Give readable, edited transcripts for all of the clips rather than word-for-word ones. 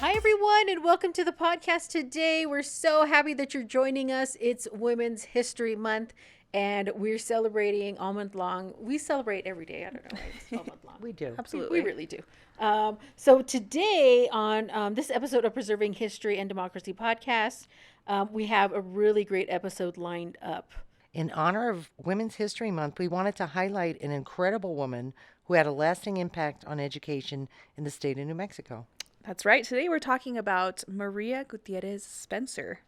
Hi, everyone, and welcome to the podcast today. We're so happy that you're joining us. It's Women's History Month, and we're celebrating all month long. We celebrate every day. I don't know why it's all month long. We do. We really do. So today on this episode of Preserving History and Democracy podcast, we have a really great episode lined up. In honor of Women's History Month, we wanted to highlight an incredible woman who had a lasting impact on education in the state of New Mexico. That's right. Today we're talking about Maria Gutierrez Spencer.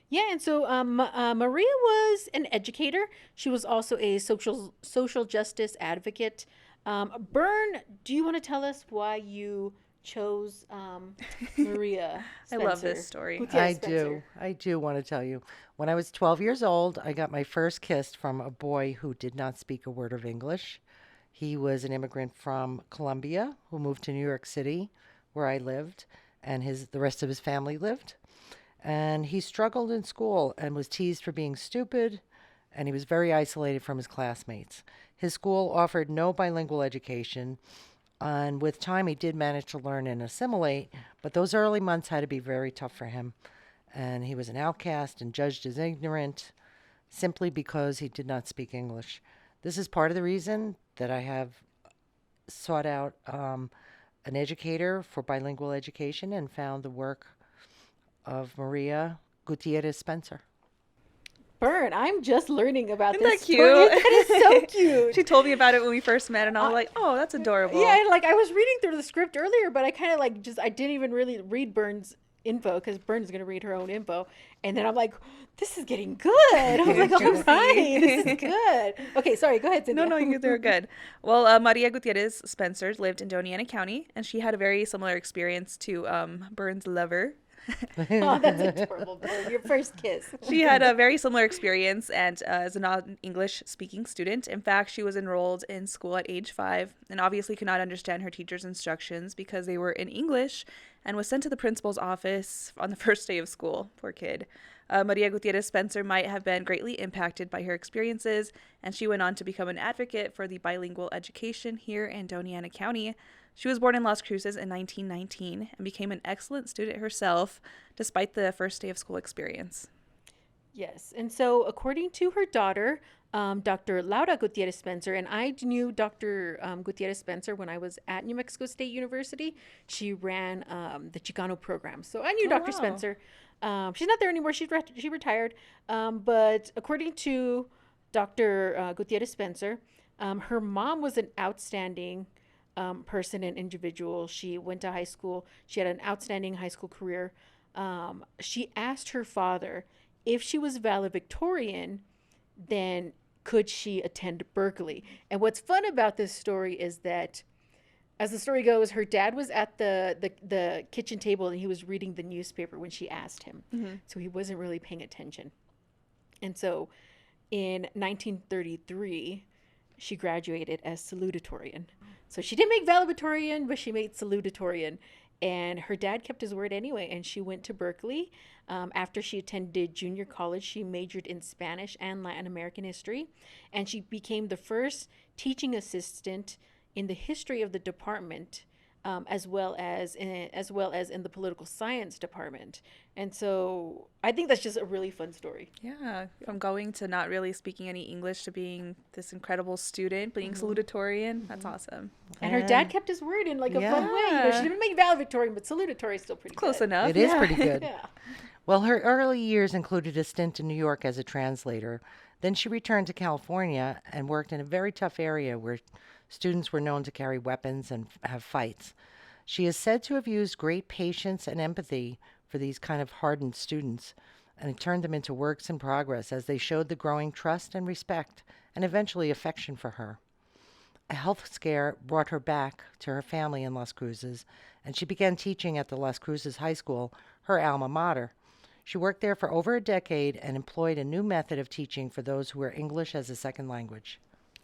Yeah, and so Maria was an educator. She was also a social justice advocate. Bern, do you want to tell us why you chose Maria Spencer? I love this story. I do want to tell you. When I was 12 years old, I got my first kiss from a boy who did not speak a word of English. He was an immigrant from Colombia who moved to New York City, where I lived, and the rest of his family lived. And he struggled in school and was teased for being stupid, and he was very isolated from his classmates. His school offered no bilingual education, and with time he did manage to learn and assimilate, but those early months had to be very tough for him. And he was an outcast and judged as ignorant simply because he did not speak English. This is part of the reason that I have sought out an educator for bilingual education and found the work of Maria Gutierrez Spencer. Bern, I'm just learning about Isn't this that cute? story. That is so cute. She told me about it when we first met, and I was like, "Oh, that's adorable." Yeah, like I was reading through the script earlier, but I kind of I didn't even really read Bern's info because Bern's going to read her own info, and then I'm like, this is getting good. I was like, all right, this is good. Okay, sorry, go ahead, Cynthia. No, they're good. Well, Maria Gutierrez Spencer lived in Doña Ana County, and she had a very similar experience to Bern's lover. Oh, that's adorable, Bern. Your first kiss. She had a very similar experience and as a non-English speaking student. In fact, she was enrolled in school at age 5 and obviously could not understand her teacher's instructions because they were in English, and was sent to the principal's office on the first day of school. Poor kid. Maria Gutierrez Spencer might have been greatly impacted by her experiences, and she went on to become an advocate for the bilingual education here in Doña Ana County. She was born in Las Cruces in 1919 and became an excellent student herself, despite the first day of school experience. Yes, and so according to her daughter, Dr. Laura Gutierrez Spencer, and I knew Dr. Gutierrez Spencer when I was at New Mexico State University. She ran the Chicano program, so I knew Dr. Wow. Spencer. She's not there anymore. She retired. But according to Dr. Gutierrez Spencer, her mom was an outstanding person and individual. She went to high school. She had an outstanding high school career. She asked her father if she was valedictorian, then could she attend Berkeley? And what's fun about this story is that, as the story goes, her dad was at the kitchen table and he was reading the newspaper when she asked him. Mm-hmm. So he wasn't really paying attention. And so in 1933, she graduated as salutatorian. So she didn't make valedictorian, but she made salutatorian. And her dad kept his word anyway, and she went to Berkeley. After she attended junior college, she majored in Spanish and Latin American history, and she became the first teaching assistant in the history of the department, as well as in the political science department. And so I think that's just a really fun story. Yeah, from going to not really speaking any English to being this incredible student, being salutatorian. That's awesome. And her dad kept his word in like a fun way. You know, she didn't make valedictorian, but salutatorian is still pretty Close good. enough. It is pretty good. Yeah. Well, her early years included a stint in New York as a translator. Then she returned to California and worked in a very tough area where students were known to carry weapons and have fights. She is said to have used great patience and empathy for these kind of hardened students, and it turned them into works in progress as they showed the growing trust and respect and eventually affection for her. A health scare brought her back to her family in Las Cruces, and she began teaching at the Las Cruces High School, her alma mater. She worked there for over a decade and employed a new method of teaching for those who were English as a second language.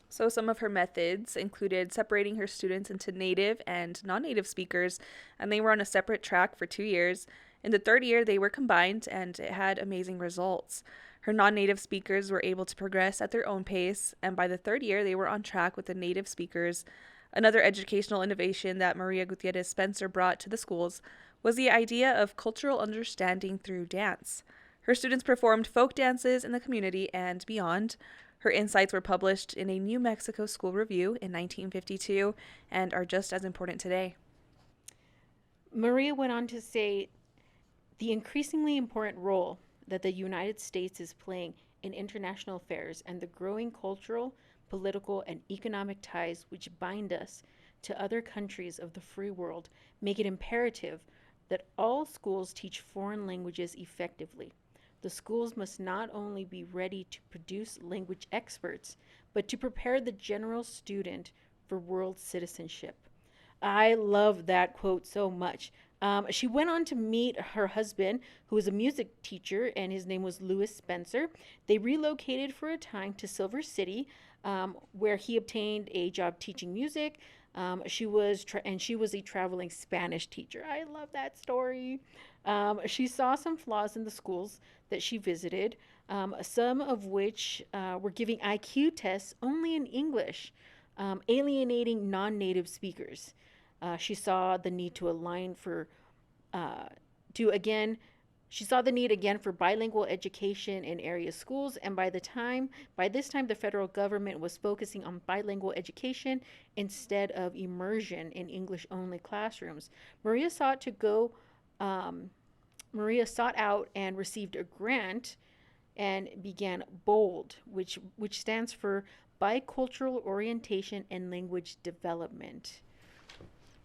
So some of her methods included separating her students into native and non-native speakers, and they were on a separate track for 2 years. In the third year, they were combined, and it had amazing results. Her non-native speakers were able to progress at their own pace, and by the third year, they were on track with the native speakers. Another educational innovation that Maria Gutierrez Spencer brought to the schools was the idea of cultural understanding through dance. Her students performed folk dances in the community and beyond. Her insights were published in a New Mexico School Review in 1952 and are just as important today. Maria went on to say the increasingly important role that the United States is playing in international affairs and the growing cultural, political, and economic ties which bind us to other countries of the free world make it imperative that all schools teach foreign languages effectively. The schools must not only be ready to produce language experts, but to prepare the general student for world citizenship. I love that quote so much. She went on to meet her husband, who was a music teacher, and his name was Louis Spencer. They relocated for a time to Silver City, where he obtained a job teaching music. She was a traveling Spanish teacher. I love that story. She saw some flaws in the schools that she visited, some of which were giving IQ tests only in English, alienating non-native speakers. She saw the need to align for to again she saw the need again for bilingual education in area schools, and by this time the federal government was focusing on bilingual education instead of immersion in English only classrooms. Maria sought to go Maria sought out and received a grant and began BOLD, which stands for Bicultural Orientation and Language Development.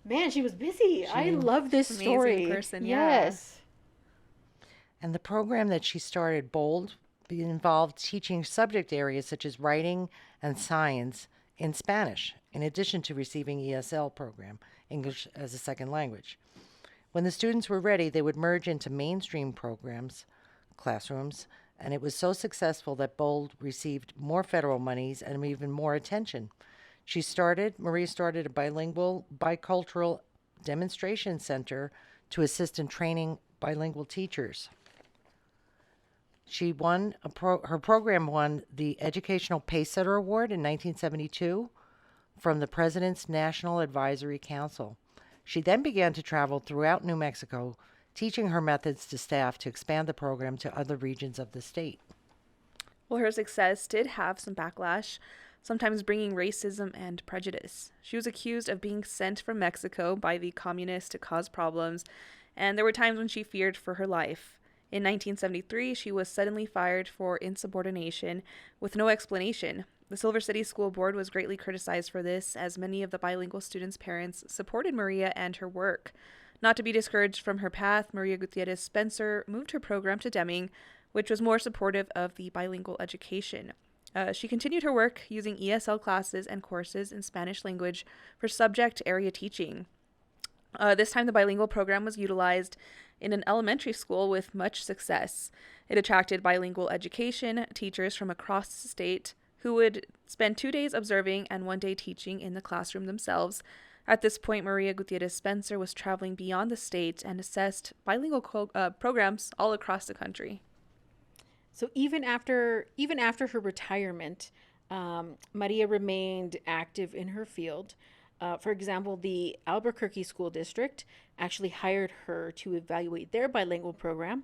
Man, she was busy. I love this Amazing story. person, yeah. Yes. And the program that she started, Bold, involved teaching subject areas such as writing and science in Spanish, in addition to receiving ESL program, English as a second language. When the students were ready, they would merge into mainstream programs, classrooms, and it was so successful that Bold received more federal monies and even more attention. Maria started a bicultural demonstration center to assist in training bilingual teachers. Her program won the Educational Pacesetter Award in 1972 from the President's National Advisory Council. She then began to travel throughout New Mexico, teaching her methods to staff to expand the program to other regions of the state. Well, her success did have some backlash, sometimes bringing racism and prejudice. She was accused of being sent from Mexico by the communists to cause problems, and there were times when she feared for her life. In 1973, she was suddenly fired for insubordination with no explanation. The Silver City School Board was greatly criticized for this, as many of the bilingual students' parents supported Maria and her work. Not to be discouraged from her path, Maria Gutierrez Spencer moved her program to Deming, which was more supportive of the bilingual education. She continued her work using ESL classes and courses in Spanish language for subject area teaching. This time, the bilingual program was utilized in an elementary school with much success. It attracted bilingual education teachers from across the state who would spend 2 days observing and 1 day teaching in the classroom themselves. At this point, Maria Gutierrez Spencer was traveling beyond the state and assessed bilingual programs all across the country. So even after her retirement, Maria remained active in her field. For example, the Albuquerque School District actually hired her to evaluate their bilingual program.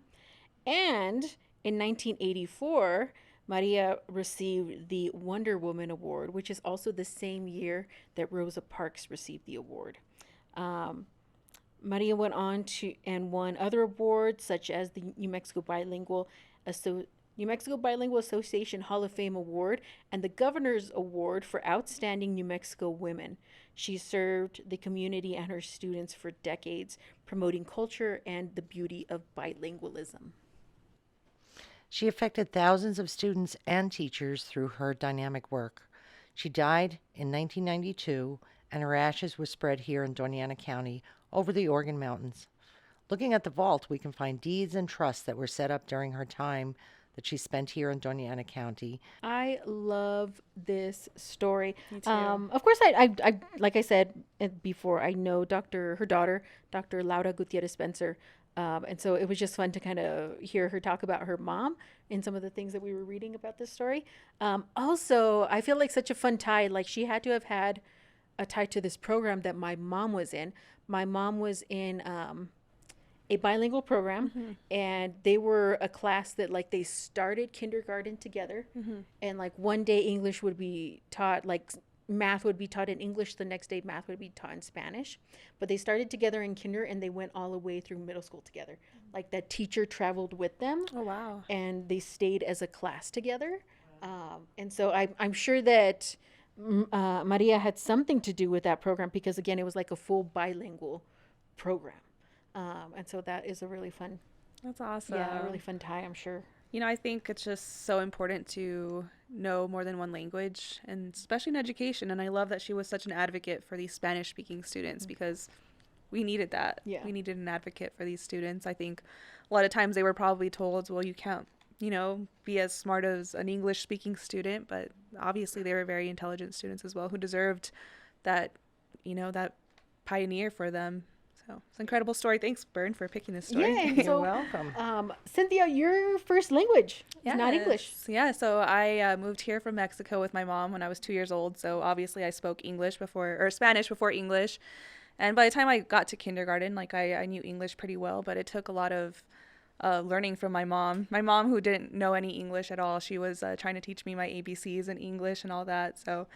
And in 1984, Maria received the Wonder Woman Award, which is also the same year that Rosa Parks received the award. Maria went on to and won other awards such as the New Mexico Bilingual Association Hall of Fame Award and the Governor's Award for Outstanding New Mexico Women. She served the community and her students for decades, promoting culture and the beauty of bilingualism. She affected thousands of students and teachers through her dynamic work. She died in 1992, and her ashes were spread here in Doña Ana County over the Organ Mountains. Looking at the vault, we can find deeds and trusts that were set up during her time that she spent here in Doña Ana County. I love this story. Me too. Of course, I like I said before, I know her daughter, Dr. Laura Gutierrez Spencer, and so it was just fun to kind of hear her talk about her mom and some of the things that we were reading about this story. Also, I feel like such a fun tie. Like she had to have had a tie to this program that my mom was in. My mom was in a bilingual program, and they were a class that like they started kindergarten together, and like one day English would be taught, like math would be taught in English, the next day math would be taught in Spanish, but they started together in kinder and they went all the way through middle school together. Like that teacher traveled with them, Oh, wow. and they stayed as a class together. And so I'm sure that Maria had something to do with that program, because again, it was like a full bilingual program. And so that is a really fun, That's awesome. yeah, a really fun tie, I'm sure. You know, I think it's just so important to know more than one language, and especially in education. And I love that she was such an advocate for these Spanish speaking students, because we needed that. Yeah. We needed an advocate for these students. I think a lot of times they were probably told, well, you can't, you know, be as smart as an English speaking student, but obviously they were very intelligent students as well, who deserved that, you know, that pioneer for them. So it's an incredible story. Thanks, Bern, for picking this story. Yeah, and You're so welcome. Cynthia, your first language is not English. Yeah, so I moved here from Mexico with my mom when I was 2 years old. So obviously I spoke Spanish before English. And by the time I got to kindergarten, like I knew English pretty well, but it took a lot of learning from my mom. My mom, who didn't know any English at all, she was trying to teach me my ABCs in English and all that. So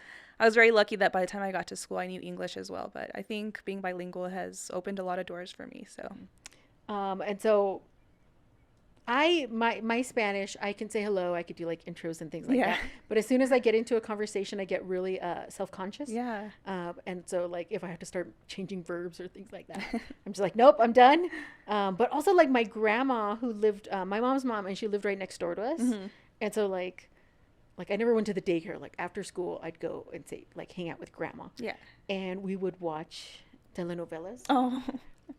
I was very lucky that by the time I got to school, I knew English as well. But I think being bilingual has opened a lot of doors for me. So And so my Spanish, I can say hello, I could do like intros and things like Yeah. that. But as soon as I get into a conversation, I get really self-conscious. yeah, And so like if I have to start changing verbs or things like that, I'm just like, nope, I'm done. But also like my grandma who lived, my mom's mom, and she lived right next door to us. And so like I never went to the daycare. Like after school, I'd go and say like hang out with grandma, yeah. and we would watch telenovelas. Oh,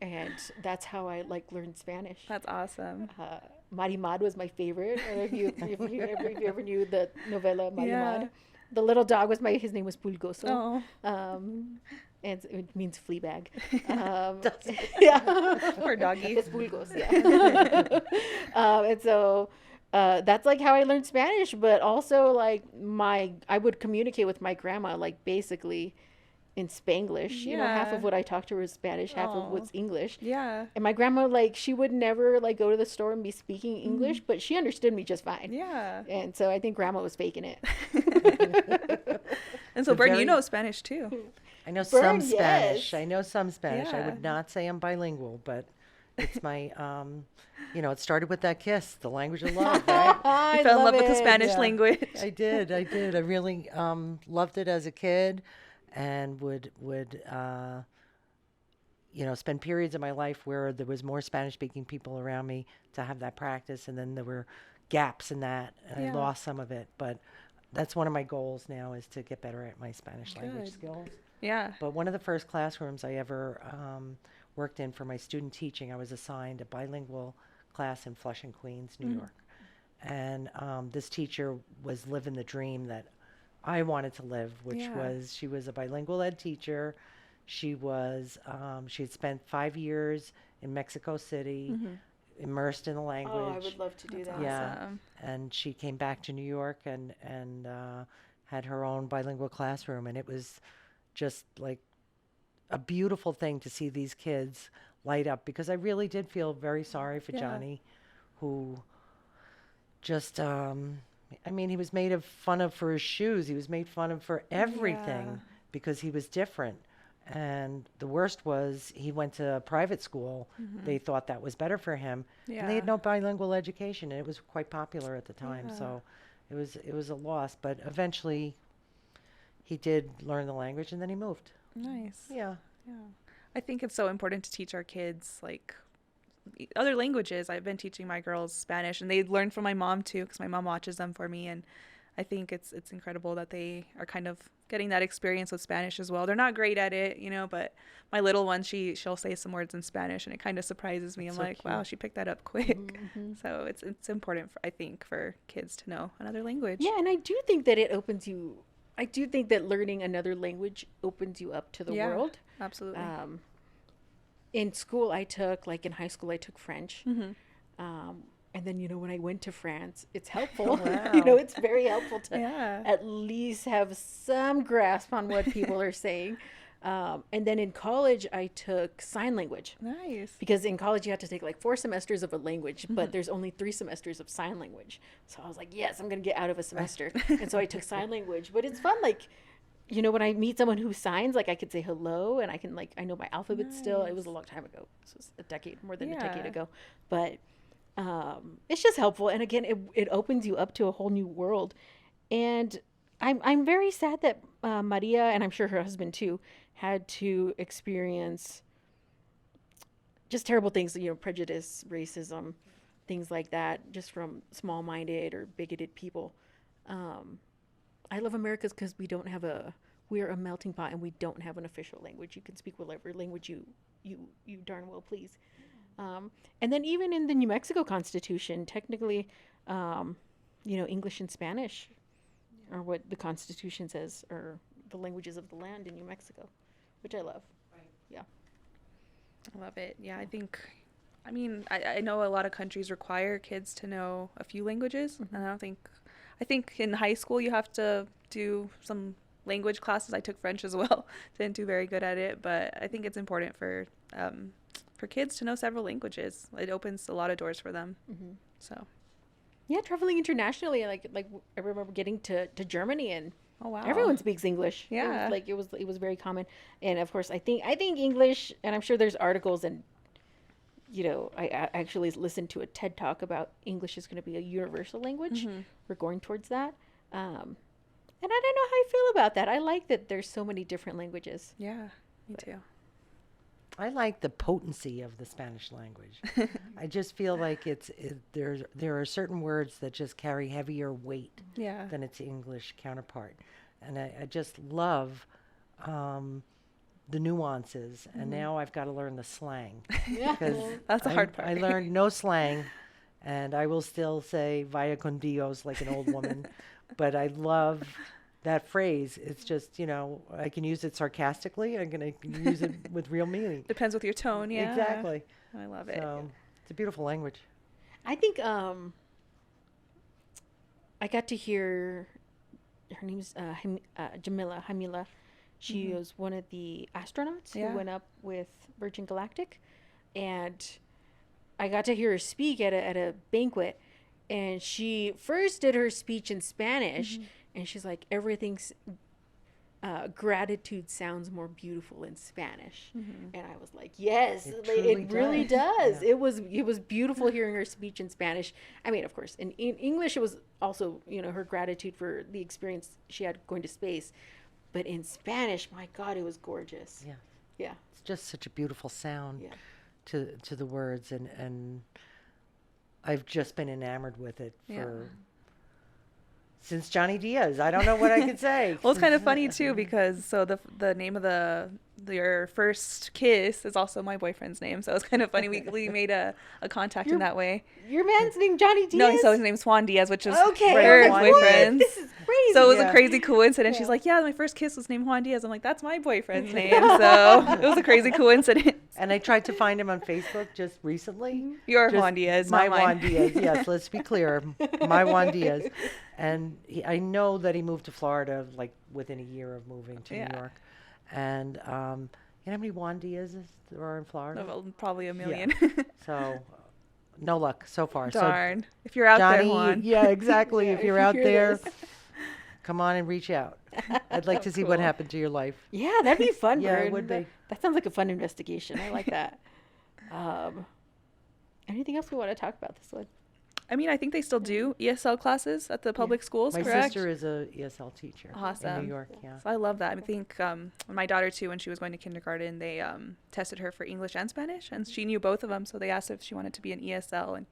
And that's how I like learned Spanish. that's awesome. Marimad was my favorite. I don't know if you ever knew the novela Marimad. Yeah. The little dog was his name was Pulgoso. Oh, And it means flea bag. Does it? Yeah. poor doggy. It's Pulgos, yeah. And so that's like how I learned Spanish, but also like I would communicate with my grandma like basically in Spanglish. You know, half Yeah. of what I talked to her was Spanish, half of Aw. what's English. Yeah, And my grandma, like, she would never like go to the store and be speaking English, but she understood me just fine. yeah. And so I think grandma was faking it. And so, The Bern, you very- know Spanish too. I know Burn, some Spanish. yes. I know some Spanish. I Yeah. would not say I'm bilingual, but it's my, it started with that kiss, the language of love, right? I You fell in love with the it. Spanish Yeah. language. I did. I really loved it as a kid, and would spend periods of my life where there was more Spanish speaking people around me to have that practice, and then there were gaps in that, and Yeah. I lost some of it. But that's one of my goals now, is to get better at my Spanish language Good. skills. Yeah. But one of the first classrooms I ever worked in for my student teaching, I was assigned a bilingual class in Flushing, Queens, New York. And this teacher was living the dream that I wanted to live, which Yeah. was, she was a bilingual ed teacher. She had spent 5 years in Mexico City, immersed in the language. Oh, I would love to do that. Yeah. Awesome. And she came back to New York and had her own bilingual classroom, and it was just like a beautiful thing to see these kids light up, because I really did feel very sorry for Yeah. Johnny, who just he was made fun of for his shoes. He was made fun of for everything Yeah. because he was different. And the worst was, he went to a private school. They thought that was better for him. And they had Yeah. no bilingual education, and it was quite popular at the time. Yeah. So it was a loss, but eventually he did learn the language, and then he moved. Nice. Yeah. Yeah. I think it's so important to teach our kids like other languages. I've been teaching my girls Spanish, and they learn from my mom too, because my mom watches them for me. And I think it's incredible that they are kind of getting that experience with Spanish as well. They're not great at it, but my little one, she'll say some words in Spanish, and it kind of surprises me. I'm So like, wow, cute. she picked that up quick. So it's important, I think, for kids to know another language. Yeah, and I do think that I do think that learning another language opens you up to the Yeah. world. Absolutely. In school, in high school, I took French. Mm-hmm. And then, when I went to France, it's helpful. Wow. It's very helpful to Yeah. at least have some grasp on what people are saying. And then in college, I took sign language Nice. because in college you have to take like 4 semesters of a language, but there's only 3 semesters of sign language. So I was like, yes, I'm gonna get out of a semester, and so I took sign language. But it's fun, like, when I meet someone who signs, like I could say hello, and I can like I know my alphabet still. It was a long time ago. This was a decade, more than a decade Yeah. ago, but it's just helpful. And again, it opens you up to a whole new world. And I'm very sad that Maria, and I'm sure her husband too, had to experience just terrible things, prejudice, racism, things like that, just from small-minded or bigoted people. Um, I love America because we're a melting pot, and we don't have an official language. You can speak whatever language you darn well please. And then even in the New Mexico Constitution, technically, English and Spanish are what the Constitution says are the languages of the land in New Mexico, which I love. Yeah. I love it. Yeah, I mean, I know a lot of countries require kids to know a few languages, and I think in high school you have to do some language classes. I took French as well. Didn't do very good at it, but I think it's important for kids to know several languages. It opens a lot of doors for them. Mm-hmm. So, Yeah, traveling internationally, like I remember getting to Germany, and oh wow, everyone speaks English. Yeah. It was very common. And of course, I think English, and I'm sure there's articles, and I actually listened to a TED talk about English is going to be a universal language. Mhm. We're going towards that. And I don't know how I feel about that. I like that there's so many different languages. Yeah, me too. I like the potency of the Spanish language. I just feel like there are certain words that just carry heavier weight Yeah. than its English counterpart, and I just love the nuances. And now I've got to learn the slang Yeah. because That's the hard part. I learned no slang, and I will still say "vaya con Dios" like an old woman, but I love that phrase. It's just, I can use it sarcastically. I can use it with real meaning. Depends with your tone. Yeah. Exactly. I love it. So it's a beautiful language. I think I got to hear her name's Jamila. She was one of the astronauts Yeah. who went up with Virgin Galactic, and I got to hear her speak at a banquet. And she first did her speech in Spanish, and she's like, everything's gratitude sounds more beautiful in Spanish. And I was like, yes, It like, truly it really does. does. Yeah. It was beautiful hearing her speech in Spanish. I mean, of course, in English it was also, her gratitude for the experience she had going to space. But in Spanish, my God, it was gorgeous. Yeah. Yeah. It's just such a beautiful sound Yeah. to the words, and I've just been enamored with it since Johnny Diaz. I don't know what I could say. Well, it's kind of funny too because the name of your first kiss is also my boyfriend's name, so it's kind of funny we made a contact in that way. Your man's name Johnny Diaz? No, so his name's Juan Diaz, which is Okay. her I was like, what? boyfriend's. This is crazy. So it was Yeah. a crazy coincidence. She's like, yeah, my first kiss was named Juan Diaz. I'm like, that's my boyfriend's name. So it was a crazy coincidence. And I tried to find him on Facebook just recently. You're Just Juan Diaz, my not mine. Juan Diaz. Yes, let's be clear, my Juan Diaz. And I know that he moved to Florida like within a year of moving to Yeah. New York. And you know how many Juan Diaz's there are in Florida? Well, probably a million. So no luck so far. Darn. If you're out So there, Johnny, Juan. yeah, exactly. Yeah, if if you're you out hear there, this. come on and reach out. I'd like to see what Cool. happened to your life. Yeah, that'd be fun, Yeah, it Bird. would be. That sounds like a fun investigation. I like that. Anything else we want to talk about this one? I mean, I think they still do ESL classes at the public schools, My correct? sister is a ESL teacher in Awesome. New York. Yeah. So I love that. I think my daughter too, when she was going to kindergarten, they tested her for English and Spanish, and she knew both of them. So they asked if she wanted to be an ESL, and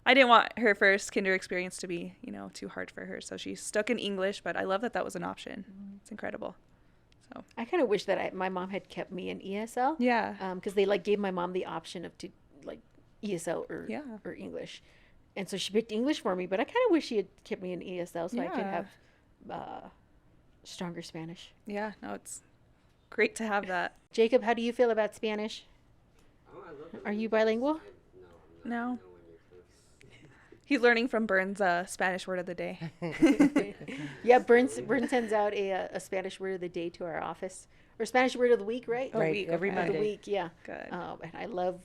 I didn't want her first kinder experience to be, too hard for her. So she stuck in English, but I love that that was an option. It's incredible. So I kind of wish that my mom had kept me in ESL. yeah, Because they gave my mom the option of ESL or English, and so she picked English for me. But I kind of wish she had kept me in ESL so I could Yeah. have stronger Spanish. yeah. No, it's great to have that. Jacob, how do you feel about Spanish? Oh, I love it. Are you bilingual? No, I'm No. not nowhere near close. He's learning from Burn's Spanish word of the day. Yeah, Bern sends out a Spanish word of the day to our office, or Spanish word of the week, right? Right, week, every okay. Of the Monday. week, yeah. Good. And I love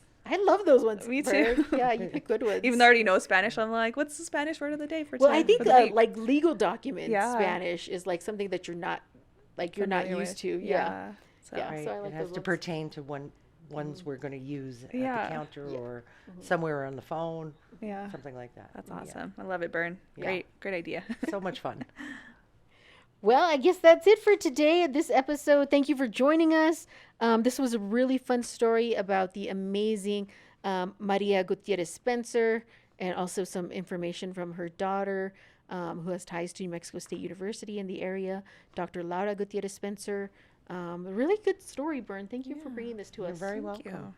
those ones. Me Bern. too. Yeah, you pick good ones. Even though I already know Spanish, I'm like, what's the Spanish word of the day for Well, today? I think for the week? like legal documents Yeah. Spanish is like something that you're not Familiar used with. to. Yeah. So, Yeah. Right. So I like It has those to ones. pertain to ones we're going to use at Yeah. the counter Yeah. or somewhere on the phone, yeah. something like that. That's Yeah. awesome. I love it, Burn. Yeah. Great idea. So much fun. Well, I guess that's it for today at this episode. Thank you for joining us. This was a really fun story about the amazing Maria Gutierrez Spencer, and also some information from her daughter, who has ties to New Mexico State University in the area, Dr. Laura Gutierrez Spencer. A really good story, Bern. Thank you for bringing this to You're us. very Thank welcome. you.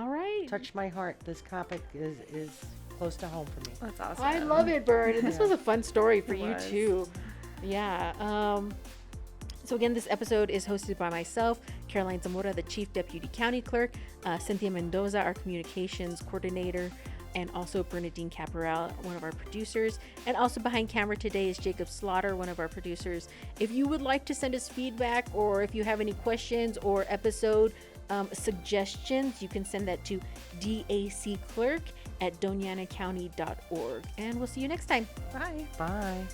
All right. Touched my heart. This topic is close to home for me. That's awesome. I love it, Bern. And this was a fun story for It you was. too. Yeah. So again, this episode is hosted by myself, Caroline Zamora, the Chief Deputy County Clerk, Cynthia Mendoza, our Communications Coordinator, and also Bernadine Caporal, one of our producers. And also behind camera today is Jacob Slaughter, one of our producers. If you would like to send us feedback, or if you have any questions or episode suggestions, you can send that to dacclerk@donianacounty.org. And we'll see you next time. Bye. Bye.